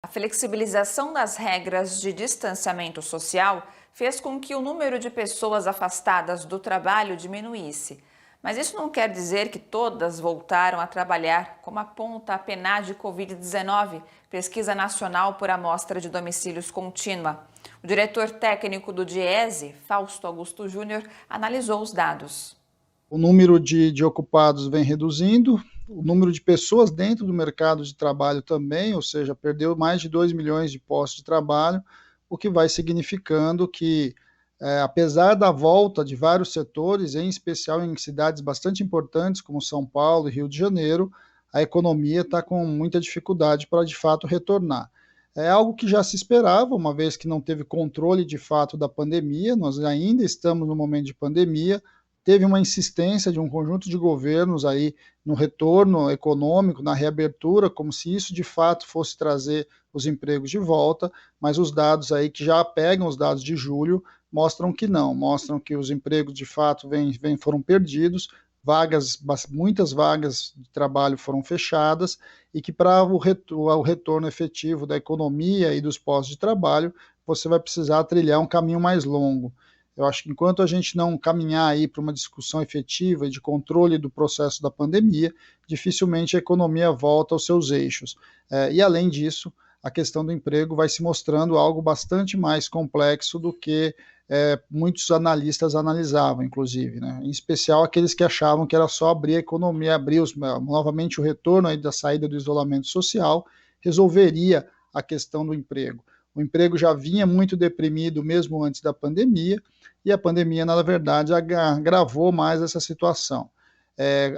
A flexibilização das regras de distanciamento social fez com que o número de pessoas afastadas do trabalho diminuísse. Mas isso não quer dizer que todas voltaram a trabalhar, como aponta a PNAD Covid-19, Pesquisa Nacional por Amostra de Domicílios Contínua. O diretor técnico do DIEESE, Fausto Augusto Júnior, analisou os dados. O número de ocupados vem reduzindo, o número de pessoas dentro do mercado de trabalho também, ou seja, perdeu mais de 2 milhões de postos de trabalho, o que vai significando que, apesar da volta de vários setores, em especial em cidades bastante importantes como São Paulo e Rio de Janeiro, a economia está com muita dificuldade para de fato retornar. É algo que já se esperava, uma vez que não teve controle de fato da pandemia, nós ainda estamos no momento de pandemia. Teve uma insistência de um conjunto de governos aí no retorno econômico, na reabertura, como se isso de fato fosse trazer os empregos de volta, mas os dados aí que já pegam os dados de julho mostram que não, mostram que os empregos de fato foram perdidos, muitas vagas de trabalho foram fechadas e que para o retorno efetivo da economia e dos postos de trabalho, você vai precisar trilhar um caminho mais longo. Eu acho que enquanto a gente não caminhar aí para uma discussão efetiva e de controle do processo da pandemia, dificilmente a economia volta aos seus eixos. E além disso, a questão do emprego vai se mostrando algo bastante mais complexo do que muitos analistas analisavam, inclusive, né? Em especial aqueles que achavam que era só abrir a economia, novamente o retorno aí da saída do isolamento social, resolveria a questão do emprego. O emprego já vinha muito deprimido mesmo antes da pandemia, e a pandemia, na verdade, agravou mais essa situação.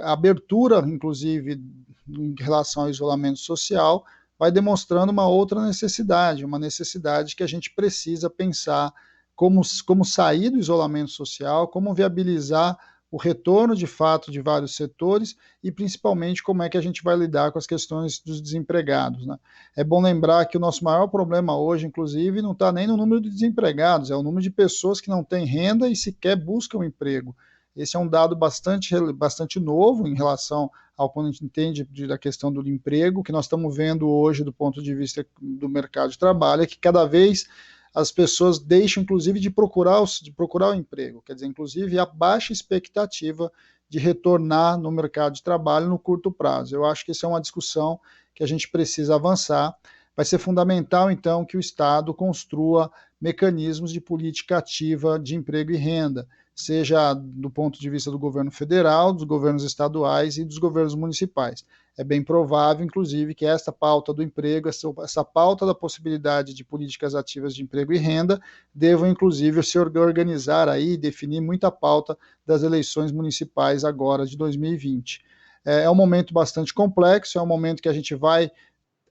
A abertura, inclusive, em relação ao isolamento social, vai demonstrando uma outra necessidade, uma necessidade que a gente precisa pensar como sair do isolamento social, como viabilizar o retorno de fato de vários setores e principalmente como é que a gente vai lidar com as questões dos desempregados, né? É bom lembrar que o nosso maior problema hoje, inclusive, não está nem no número de desempregados, é o número de pessoas que não têm renda e sequer buscam emprego. Esse é um dado bastante novo em relação ao quando a gente entende da questão do emprego. O que nós estamos vendo hoje do ponto de vista do mercado de trabalho é que cada vez as pessoas deixam, inclusive, de procurar o emprego. Quer dizer, inclusive, há baixa expectativa de retornar no mercado de trabalho no curto prazo. Eu acho que isso é uma discussão que a gente precisa avançar. Vai ser fundamental, então, que o Estado construa mecanismos de política ativa de emprego e renda, seja do ponto de vista do governo federal, dos governos estaduais e dos governos municipais. É bem provável, inclusive, que esta pauta do emprego, essa pauta da possibilidade de políticas ativas de emprego e renda, devam, inclusive, se organizar aí e definir muita pauta das eleições municipais agora de 2020. É um momento bastante complexo, é um momento que a gente vai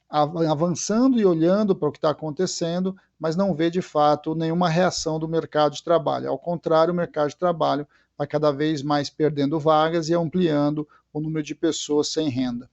avançando e olhando para o que está acontecendo, mas não vê de fato nenhuma reação do mercado de trabalho. Ao contrário, o mercado de trabalho vai cada vez mais perdendo vagas e ampliando o número de pessoas sem renda.